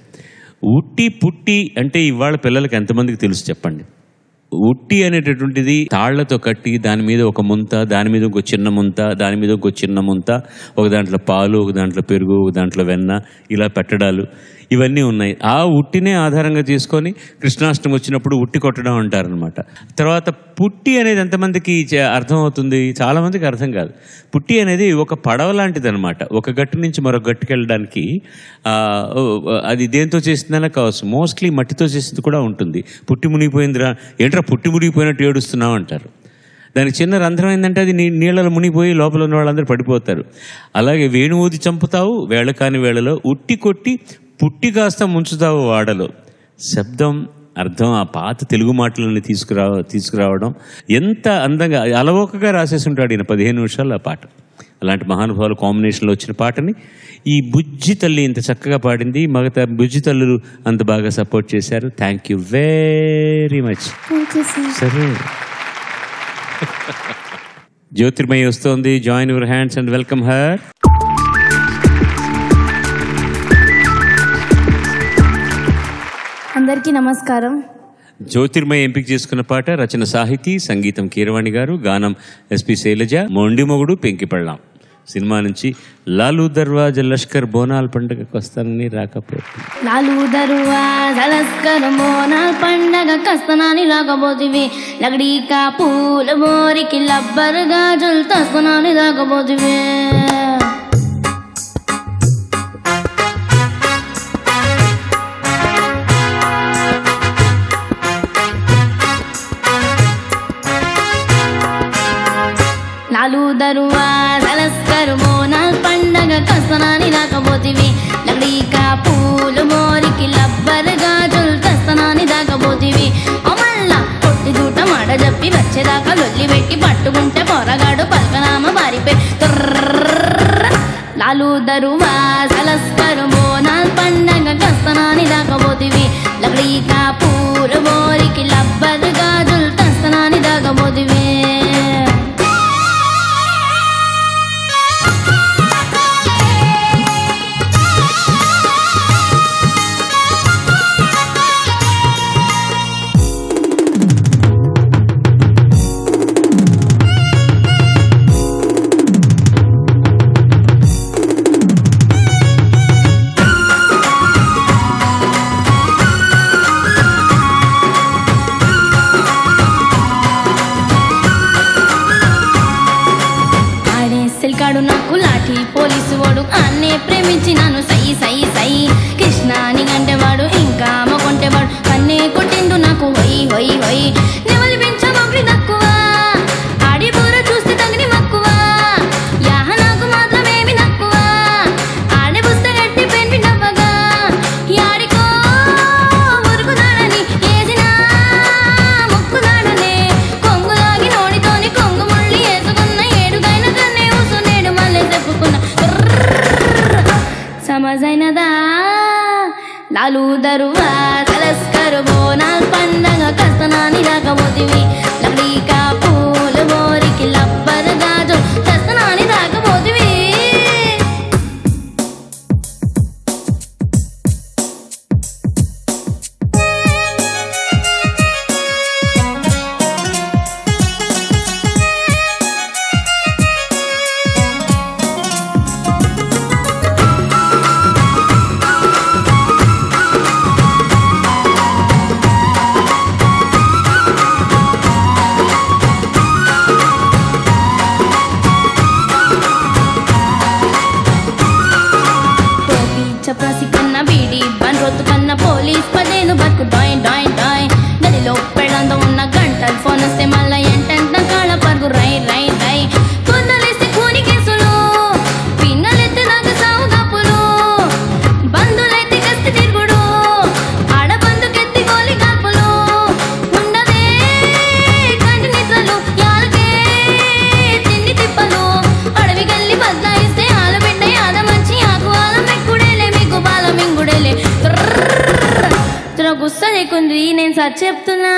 ఉట్టి పుట్టి అంటే ఇవాళ పిల్లలకి ఎంతమందికి తెలుసు చెప్పండి? ఉట్టి అనేటటువంటిది తాళ్లతో కట్టి దాని మీద ఒక ముంత, దాని మీద ఒక చిన్న ముంత, దాని మీద ఒక చిన్న ముంత, ఒక దాంట్లో పాలు, ఒక దాంట్లో పెరుగు, ఒక దాంట్లో వెన్న, ఇలా పెట్టడాలు ఇవన్నీ ఉన్నాయి. ఆ ఉట్టినే ఆధారంగా తీసుకొని కృష్ణాష్టమి వచ్చినప్పుడు ఉట్టి కొట్టడం అంటారనమాట. తర్వాత పుట్టి అనేది ఎంతమందికి అర్థమవుతుంది? చాలామందికి అర్థం కాదు. పుట్టి అనేది ఒక పడవ లాంటిది అనమాట. ఒక గట్టు నుంచి మరొక గట్టుకు వెళ్ళడానికి అది దేంతో చేసిందనే కావచ్చు, మోస్ట్లీ మట్టితో చేసింది కూడా ఉంటుంది. పుట్టి మునిగిపోయిందిరా, ఏంట్రా పుట్టి మునిగిపోయినట్టు ఏడుస్తున్నావు అంటారు. దానికి చిన్న రంధ్రం ఏంటంటే అది నీళ్ళలో మునిగిపోయి లోపల ఉన్న వాళ్ళందరూ పడిపోతారు. అలాగే వేణువుది చంపుతావు వేళకాని వేళలో, ఉట్టి కొట్టి పుట్టి కాస్త ముంచుతావు వాడలో. శబ్దం, అర్థం, ఆ పాత తెలుగు మాటలని తీసుకురావడం ఎంత అందంగా అలవోకగా రాసేసి ఉంటాడు ఈయన 15 నిమిషాలు ఆ పాట. అలాంటి మహానుభావులు కాంబినేషన్లో వచ్చిన పాటని ఈ బుజ్జి తల్లి ఇంత చక్కగా పాడింది. బుజ్జి తల్లులు అంత బాగా సపోర్ట్ చేశారు. Thank you very much. సరే, జ్యోతిర్మయి వస్తోంది. Join your hands and welcome her. అందరికీ నమస్కారం. జ్యోతిర్మయి ఎంపిక చేసుకున్న పాట రచన సాహితీ, సంగీతం కీరవాణి గారు, గానం ఎస్పి శైలజ, మొండి మొగుడు పెంకిపళ్ళాం సినిమా నుంచి. లాలు దర్వాజా లష్కర్ బోనాల పండుగకు వస్తానని రాకపోతే, లాలు దర్వాజా లష్కర్ బోనాల పండగ కస్తనాని రాకపోతివి, లగడీకా పూల మోరికి లబ్బర్ గాజులు తస్తనాని రాకపోతివి. లాలు దర్వాజా లష్కర్ బోనాల పండగ కస్తనాని రాకపోతివి, లగడీకా పూలు మోరికి లబ్బర్ గాజులు తస్తనాని దాకపోతివి. అమల్ల కొట్టి దూట మాడ చెప్పి వచ్చేదాకా లొల్లి పెట్టి పట్టుకుంటే పొరగాడు పల్కనామ మారిపోయి. లాలు దర్వాజా లష్కర్ బోనాల పండగ కస్తనాని దాకపోతివి, లగడీకా పూలు మోరికి లబ్బర్ గాజులు తస్తనాని దాకపోతివి. నవ్వించినాను సై సై సై కృష్ణాని గంటేవాడు ఇంకా కొంటేవాడు కన్నే కొట్టిండు నాకు హొయ్ హొయ్ హొయ్ నెమలి పెంచమొకటి తక్కువ ఆడి బూర చూస్తే తగిని మక్కువ యాహ నాకు మాత్రమేమి తక్కువ ఆడి పుస్తకట్టి పెన్వి నవ్వగా యాడికో ఉరుకుదాడని ఏసినా ముక్కుదాడనే కొంగులాగి నోడితోని కొంగు ముళ్ళి వేసుకున్న ఏడుగైన కన్నే ఊసునేడు మళ్ళీ చెప్పుకున్న సమజైనదా లాలు దరువా తలస్కరు బోనాల్ పండగ కస్తనాని రాకపోతివి లబ్డీకా పూలు బోరికి లబ్బర్ గాజు కస్తనాని రాకపోతివి చప్రాసి కన్నా బీడి బండ్రోతు కన్నా పోలీస్ పదేను బతుకు డాయ్ డాయ్ డాయ్ గదిలో పెళ్ళంతో ఉన్న గంటలు ఫోన్ వస్తే మళ్ళా ఎంటంట కాళ్ళ పరుగు రై రై రై కొందలేస్తే కూని కేసులు పిన్నలెత్తే నాకు సావు కప్పులు బంధులైతే కస్తి తిరుగుడు ఆడబందుకెత్తి గోలి కాపులు ఉండవే కంటి నిద్రలు యాలకే తిండి తిప్పలు అడవికెళ్ళి బదలాయిస్తే ఆలబిడ్డ యాదమంచి ఆకు ఆలం ఎక్కుడేలే మీకు బాలం ఇంగుడేలే గుస్స లేకుంది నేను సరి చెప్తున్నా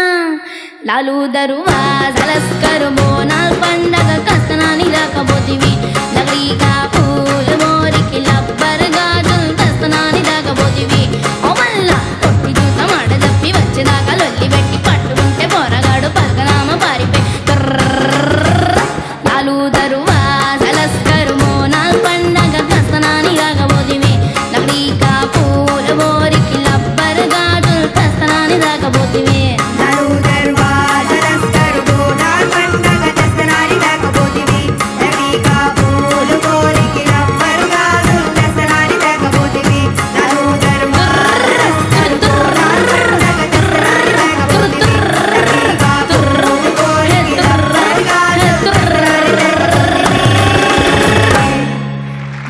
లాలు దరువా జలస్కరు బోనాల్ పండగ కస్తనాని రాకపోతివి లగ్డీకా పూలు మోరికి లబ్బర్ గాజులు కస్తనాని రాకపోతివి ఓ మల్లా కొట్టి చూసం ఆడదప్పి వచ్చేదాకా లొల్లి పెట్టి పట్టుకుంటే పోరగాడు పరగనామ పారిపోయి లాలు దరువా జలస్కరు బోనాల్ పండగ కస్తనాని రాకపోతివి లగ్డీకా పూలు మోరికి లబ్బర్ గాజులు కస్తనాని రాకపోతివి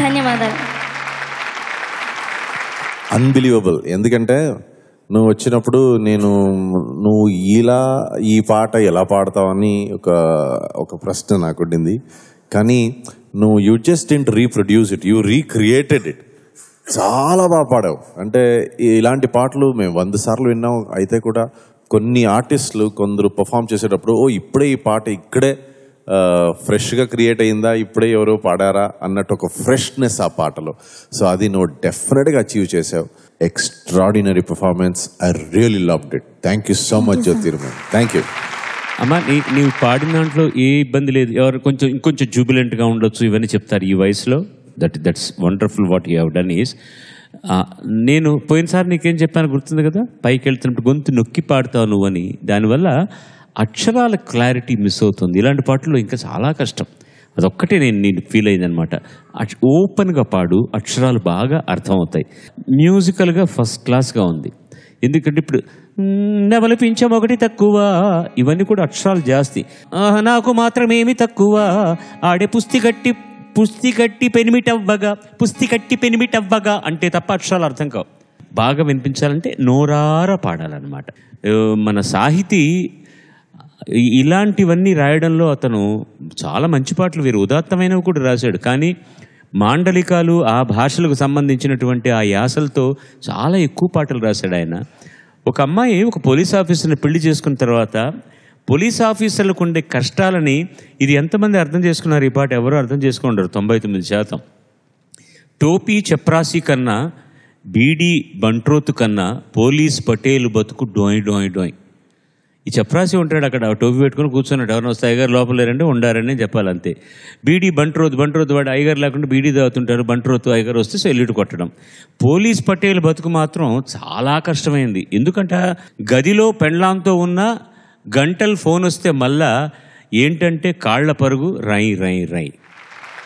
ధన్యవాదాలు. అన్బిలీవబుల్. ఎందుకంటే నువ్వు వచ్చినప్పుడు నువ్వు ఈ పాట ఎలా పాడతావని ఒక ప్రశ్న నాకు ఉండింది. కానీ నువ్వు you just didn't reproduce it, you recreated it. చాలా బాగా పాడావు. అంటే ఇలాంటి పాటలు మేము 100 సార్లు విన్నాం. అయితే కూడా కొన్ని ఆర్టిస్టులు కొందరు పర్ఫామ్ చేసేటప్పుడు ఇప్పుడే ఈ పాట ఇక్కడే ఫ్రెష్గా క్రియేట్ అయిందా, ఇప్పుడే ఎవరో పాడారా అన్నట్టు ఒక ఫ్రెష్నెస్ ఆ పాటలో. సో అది నువ్వు డెఫినెట్గా అచీవ్ చేసావు. Extraordinary performance. I really loved it. Thank you so much Jyotirmayi. Thank you అమ్మా. నీవు పాడిన దాంట్లో ఏ ఇబ్బంది లేదు. ఎవరు ఇంకొంచెం జూబిలెంట్గా ఉండొచ్చు ఇవన్నీ చెప్తారు ఈ వయసులో. That's wonderful what you have done is. నేను పోయినసారి నీకేం చెప్పాను గుర్తుంది కదా, పైకి వెళ్తున్నప్పుడు గొంతు నొక్కి పాడుతావు నువ్వని. దానివల్ల అక్షరాల క్లారిటీ మిస్ అవుతుంది. ఇలాంటి పాటల్లో ఇంకా చాలా కష్టం. అదొక్కటే నేను ఫీల్ అయిందనమాట. ఓపెన్గా పాడు, అక్షరాలు బాగా అర్థమవుతాయి. మ్యూజికల్గా ఫస్ట్ క్లాస్గా ఉంది. ఎందుకంటే ఇప్పుడు నెమలిపించం ఒకటి తక్కువ, ఇవన్నీ కూడా అక్షరాలు జాస్తి. నాకు మాత్రమేమి తక్కువ, ఆడే పుస్తి కట్టి పెనిమిటవ్వగా అంటే తప్ప అక్షరాలు అర్థం కావు. బాగా వినిపించాలంటే నోరారా పాడాలన్నమాట. మన సాహితీ ఇలాంటివన్నీ రాయడంలో అతను చాలా మంచి పాటలు, వేరు ఉదాత్తమైనవి కూడా రాశాడు. కానీ మాండలికాలు, ఆ భాషలకు సంబంధించినటువంటి ఆ యాసలతో చాలా ఎక్కువ పాటలు రాశాడు ఆయన. ఒక అమ్మాయి ఒక పోలీస్ ఆఫీసర్ని పెళ్లి చేసుకున్న తర్వాత పోలీస్ ఆఫీసర్లకు ఉండే కష్టాలని ఇది ఎంతమంది అర్థం చేసుకున్నారు? ఈ పాట ఎవరు అర్థం చేసుకుంటారు? 99%. టోపీ చప్రాసి కన్నా, బీడీ బంట్రోతు కన్నా పోలీస్ పటేలు బతుకు డోయ్ డోయ్ డోయ్. ఈ చప్రాసి ఉంటాడు అక్కడ, టోపీ పెట్టుకుని కూర్చున్నాడు. ఎవరైనా వస్తే అయ్యగారు లోపల లేరంటే ఉండారని చెప్పాలి అంతే. బీడీ బంట్రోతు వాడు అయ్యగారు లేకుండా బీడీ తాగుతుంటారు. బంట్రోతు అయ్యగారు వస్తే సెల్యూట్ కొట్టడం. పోలీస్ పటేల్ బతుకు మాత్రం చాలా కష్టమైంది. ఎందుకంటే గదిలో పెండ్లాంతో ఉన్న గంటలు ఫోన్ వస్తే మళ్ళా ఏంటంటే కాళ్ల పరుగు రై రై రై.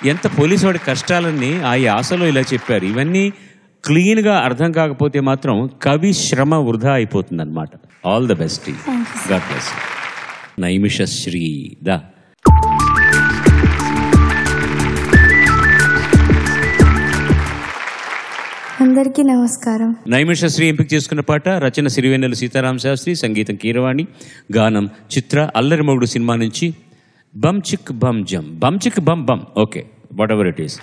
ఎంత పోలీసు వాడి కష్టాలన్నీ ఆ యాసలో ఇలా చెప్పారు. ఇవన్నీ క్లీన్గా అర్థం కాకపోతే మాత్రం కవి శ్రమ వృధా అయిపోతుంది అనమాట. All the best. God bless. Naimishasri దా. అందరికీ నమస్కారం. నైమిషశ్రీ ఎంపిక చేసుకున్న పాట రచన సిరివెన్నెల సీతారామ శాస్త్రి, సంగీతం కీరవాణి, గానం చిత్ర. అల్లరి మొగుడు సినిమా నుంచి బమ్ చిక్ బమ్ జమ్, బమ్ చిక్ బమ్ బమ్. Okay, whatever it is.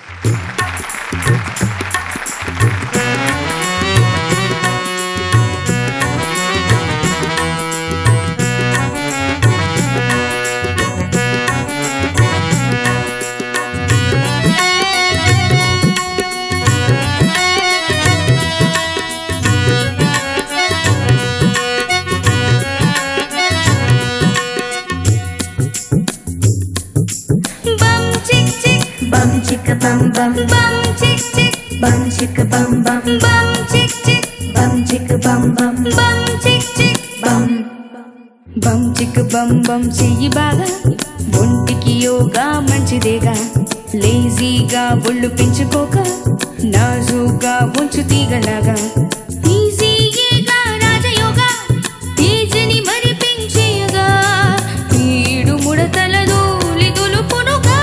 bum bum bum chick chick bum chick bum bum bum chick chick bum chick bum bum bum chick chick bum bum chick bum bum చెయ్యి బాగా ఒంటికి యోగా మంచిదేగా లేజీగా ఒళ్ళు పెంచుకోక నాజుగా ఉంచు తీగలాగా ఈజీగా రాజయోగా ఈజీని మరి పెంచేయగా ఈడు ముడతల దూలి దులుపునుగా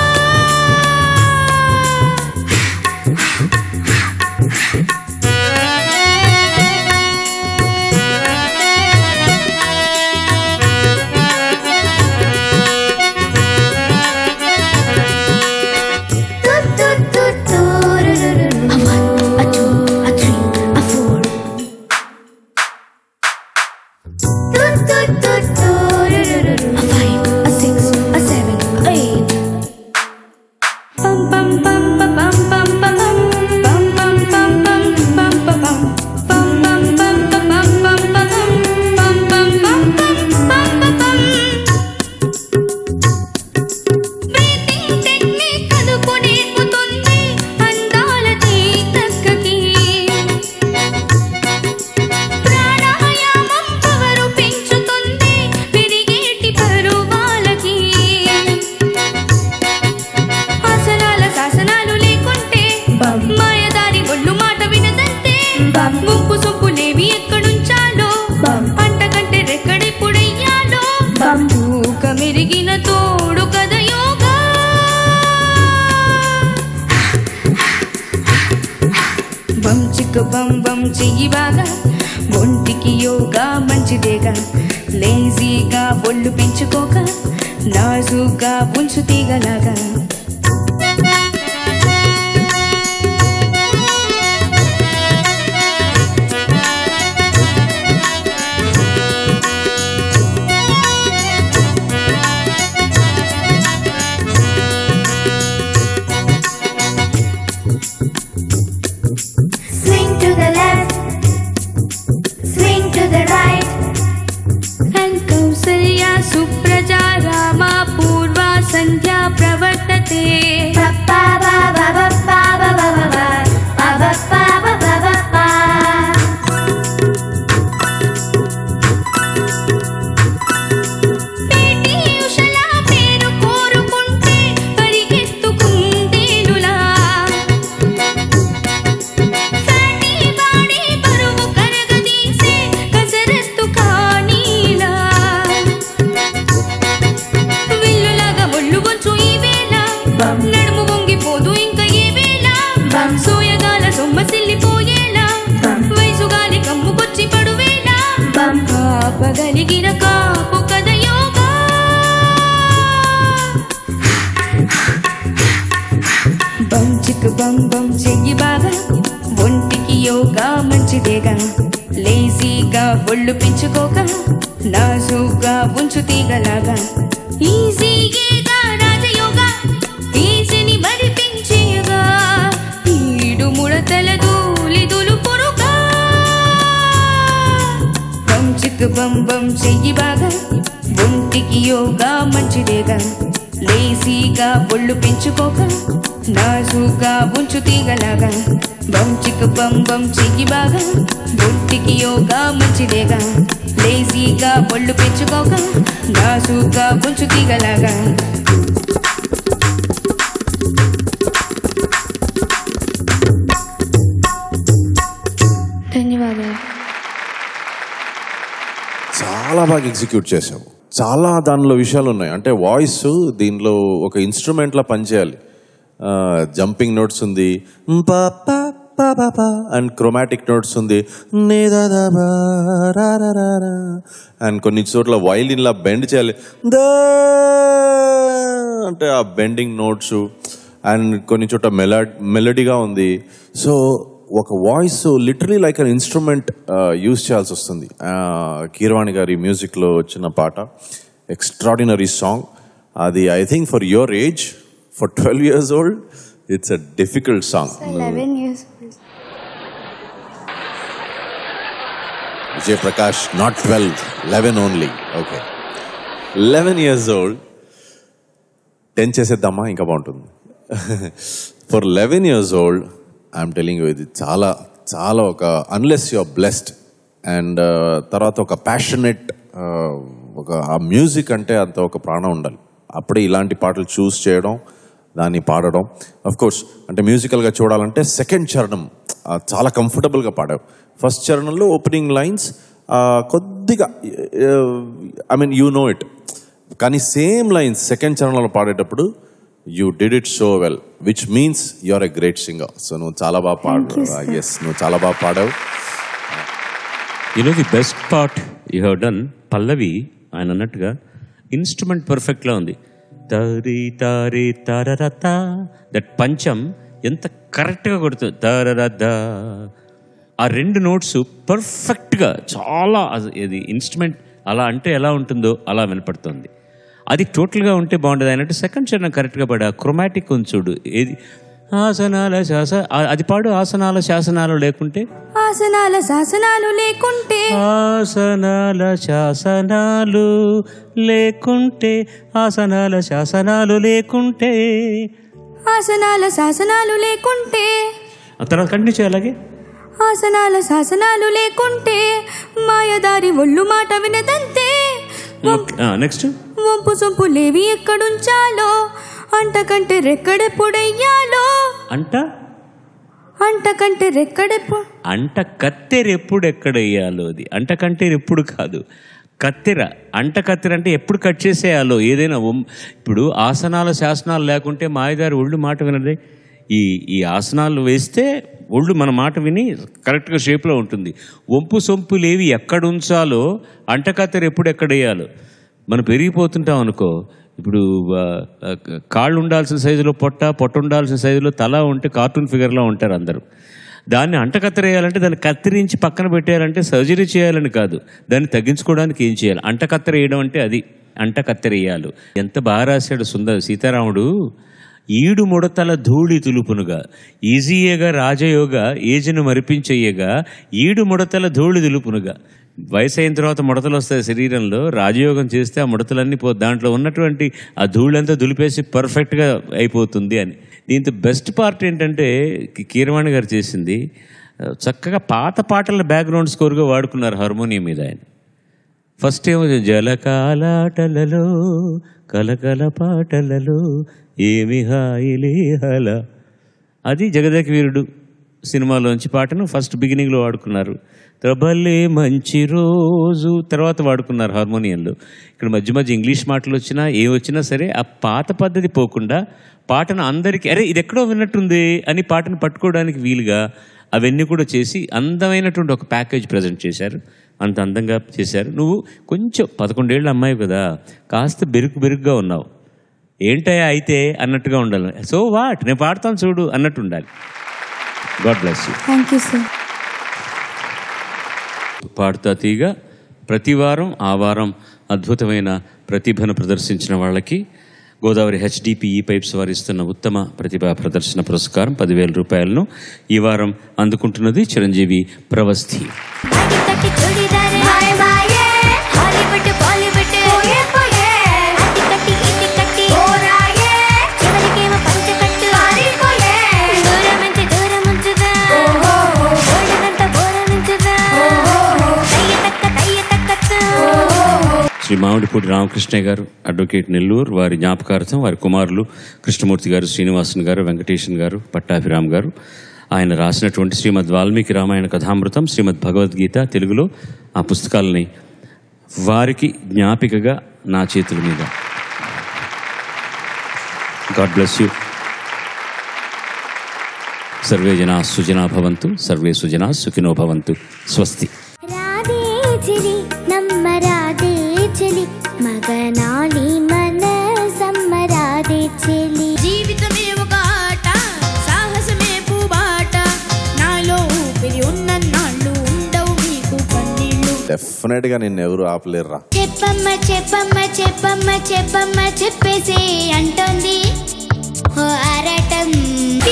బం బం చెయ్యి బాగా ఒంటికి యోగా మంచిదేగా లేజీగా ఒళ్ళు పెంచుకోక నాజుగా ఉంచు తీగలాగా పగలిగిన కాపు కథ యోగా బం చిక్ బం బం చెయ్యి బాగా ఒంటికి యోగా మంచిదేగా లేజీగా ఒళ్ళు పెంచుకోక నాజుగా ఉంచు తీగలాగా ఈజీగా రాజయోగా ఈజీని మరి పెంచేయగా ఈడు ముడతల దూలి దులుపునుగా బం చిక్ బం బం చెయ్యి బాగా ఒంటికి యోగా మంచిదేగా లేజీగా ఒళ్ళు పెంచుకోక నాజుగా ఉంచు తీగలాగా బం చిక్ బం బం చెయ్యి బాగా ఒంటికి యోగా మంచిదేగా లేజీగా ఒళ్ళు పెంచుకోక నాజుగా ఉంచు తీగలాగా చాలా బాగా ఎగ్జిక్యూట్ చేసావు. చాలా దానిలో విషయాలు ఉన్నాయి. అంటే వాయిస్ దీనిలో ఒక ఇన్స్ట్రుమెంట్లా పనిచేయాలి. జంపింగ్ నోట్స్ ఉంది, అండ్ క్రోమాటిక్ నోట్స్ ఉంది, అండ్ కొన్ని చోట్ల వైలిన్లా బెండ్ చేయాలి, అంటే ఆ బెండింగ్ నోట్స్, అండ్ కొన్ని చోట్ల మెలడీగా ఉంది. సో ఒక voice literally like an instrument use చేయాల్సి వస్తుంది. కీరవాణి గారి మ్యూజిక్లో వచ్చిన పాట ఎక్స్ట్రాడినరీ సాంగ్. అది I think for your age, for 12 years old, it's a difficult song. 11 years old. Vijay Prakash, not 12, 11 only. Okay, 11 years old. 10 చేసేద్దామా, ఇంకా బాగుంటుంది. For 11 years old, I'm telling you, ఇది చాలా చాలా ఒక unless you are blessed, and తర్వాత ఒక ప్యాషనెట్, ఒక ఆ మ్యూజిక్ అంటే అంత ఒక ప్రాణం ఉండాలి. అప్పుడే ఇలాంటి పాటలు చూస్ చేయడం, దాన్ని పాడడం. అఫ్ కోర్స్ అంటే మ్యూజికల్గా చూడాలంటే సెకండ్ చరణం చాలా కంఫర్టబుల్గా పాడావు. ఫస్ట్ చరణంలో ఓపెనింగ్ లైన్స్ కొద్దిగా I mean you know it, కానీ సేమ్ లైన్స్ సెకండ్ చరణంలో పాడేటప్పుడు you did it so well, which means you are a great singer. So నువ్వు చాలా బాగా పాడావు. ఎస్, నువ్వు చాలా బాగా పాడావు. The best part you have done, పల్లవి ఆయన అన్నట్టుగా ఇన్స్ట్రుమెంట్ పర్ఫెక్ట్లా ఉంది. తరి తారి తరరత, దట్ పంచం ఎంత కరెక్ట్గా కొడుతుంది, తరరద. ఆ 2 నోట్స్ పర్ఫెక్ట్గా చాలా, ఇది ఇన్స్ట్రుమెంట్ అలా అంటే ఎలా ఉంటుందో అలా వినపడుతుంది. అది టోటల్గా ఉంటే బాగుంటుంది అన్నట్టు సెకండ్ చరణం కరెక్ట్గా పడా. క్రొమాటిక్ ఉంది చూడు, ఏది ఆసనాల అది పాడు. ఆసనాల శాసనాలు లేకుంటే, ఆసనాల శాసనాలు లేకుంటే, ఆసనాల శాసనాలు లేకుంటే, ఆసనాల శాసనాలు లేకుంటే, ఆసనాల శాసనాలు లేకుంటే, ఆ తర్వాత కంటిన్యూ చేయాలి అలాగే. ఆసనాల శాసనాలు లేకుంటే మాయదారి ఒళ్ళు మాట వినదంతే. నెక్స్ట్, వంపు సొంపు లేవి ఎక్కడుంచాలో, అంటకంటే రెక్కడెప్పుడయ్యాలో. అంటకంటే రెక్కడెప్పుడు, అంట కత్తెరెప్పుడు ఎక్కడయ్యాలో. అది అంటకంటే ఎప్పుడు కాదు, కత్తెర. అంట కత్తెర అంటే ఎప్పుడు కట్ చేసేయాలో ఏదైనా. ఇప్పుడు ఆసనాల శాసనాలు లేకుంటే మాయదారి ఒళ్ళు మాట వినదే. ఈ ఆసనాలు వేస్తే ఒళ్ళు మన మాట విని కరెక్ట్గా షేప్లో ఉంటుంది. వంపు సొంపు లేవి ఎక్కడ ఉంచాలో, అంటకత్తెర ఎప్పుడు ఎక్కడేయాలో. మనం పెరిగిపోతుంటాం అనుకో, ఇప్పుడు కాళ్ళు ఉండాల్సిన సైజులో పొట్ట ఉండాల్సిన సైజులో తల ఉంటే కార్టూన్ ఫిగర్లో ఉంటారు అందరూ. దాన్ని అంటకత్తెరేయాలంటే దాన్ని కత్తిరించి పక్కన పెట్టేయాలంటే సర్జరీ చేయాలని కాదు, దాన్ని తగ్గించుకోవడానికి ఏం చేయాలి. అంటకత్తెరేయడం అంటే అది, అంటకత్తెరేయాలి. ఎంత బాగా రాశాడు సీతారాముడు. ఈడు ముడతల ధూళి తులుపునుగా, ఈజీయేగా రాజయోగా ఏజను మరిపించయ్యగా, ఈడు ముడతల ధూళి తులుపునుగా. వయసు అయిన తర్వాత ముడతలు వస్తాయి శరీరంలో, రాజయోగం చేస్తే ఆ ముడతలన్నీ దాంట్లో ఉన్నటువంటి ఆ ధూళంతా దులిపేసి పర్ఫెక్ట్గా అయిపోతుంది అని. దీంతో బెస్ట్ పార్ట్ ఏంటంటే కీరవాణి గారు చేసింది, చక్కగా పాత పాటల బ్యాక్గ్రౌండ్ స్కోర్గా వాడుకున్నారు హార్మోనియం మీద ఆయన. ఫస్ట్ ఏమో జలకాలాటలలో కలకల పాటలలో ఏమి హాయిలే హల, అది జగదేక వీరుడు సినిమాలోంచి పాటను ఫస్ట్ బిగినింగ్లో వాడుకున్నారు. భలే మంచి రోజు తర్వాత వాడుకున్నారు హార్మోనియంలో. ఇక్కడ మధ్య మధ్య ఇంగ్లీష్ మాటలు వచ్చినా వచ్చినా సరే ఆ పాత పద్ధతి పోకుండా పాటను అందరికీ అరే ఇది ఎక్కడో విన్నట్టుంది అని పాటను పట్టుకోవడానికి వీలుగా అవన్నీ కూడా చేసి అందమైనటువంటి ఒక ప్యాకేజ్ ప్రజెంట్ చేశారు. అంత అందంగా చేశారు. నువ్వు కొంచెం 11 ఏళ్ళ అమ్మాయి కదా, కాస్త బెరుగ్గా ఉన్నావు. ఏంటయ్యా అయితే అన్నట్టుగా ఉండాలి. సో వాట్, నేను పాడతాను చూడు అన్నట్టు ఉండాలి. God bless you. Thank you sir. Padutha Theeyaga ప్రతి వారం ఆ వారం అద్భుతమైన ప్రతిభను ప్రదర్శించిన వాళ్ళకి గోదావరి హెచ్డిపిఈ పైప్స్ వారు ఇస్తున్న ఉత్తమ ప్రతిభా ప్రదర్శన పురస్కారం 10,000 రూపాయలను ఈ వారం అందుకుంటున్నది చిరంజీవి ప్రవస్థి. శ్రీ మామిడిపూడి రామకృష్ణయ్య గారు, అడ్వకేట్ నెల్లూరు, వారి జ్ఞాపకార్థం వారి కుమారులు కృష్ణమూర్తి గారు, శ్రీనివాసన్ గారు, వెంకటేశన్ గారు, పట్టాభిరామ్ గారు ఆయన రాసినటువంటి శ్రీమద్ వాల్మీకి రామాయణ కథామృతం, శ్రీమద్ భగవద్గీత తెలుగులో ఆ పుస్తకాలని వారికి జ్ఞాపికగా నా చేతుల మీద. God bless you. సర్వే జనా సుజనా భవంతు, సర్వే సుజనా సుఖినో భవంతు. స్వస్తి. రాధే చెలి నమ్మ రాధే చెలి మగనాలి మన సమ్మరాధే చెలి. జీవితమే ఒక ఆట, సాహసమే పూబాట, నాలో ఊపిరి ఉన్న నాళ్ళు ఉండవు మీకు కన్నీళ్ళు. డెఫినెట్ గా నిన్ను ఎవరు ఆపలేరురా. చెప్పమ్మ చెప్పమ్మ చెప్పమ్మ చెప్పమ్మ చెప్పేసే అంటోంది ఓ ఆరాటం.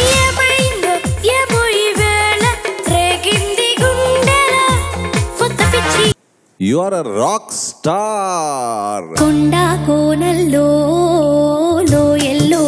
ఏమైందో ఏమో ఈ వేళ, రేగింది గుండెల కొత్త పిచ్చి. You are a rock star. కొండ కోనల్లో లోయల్లో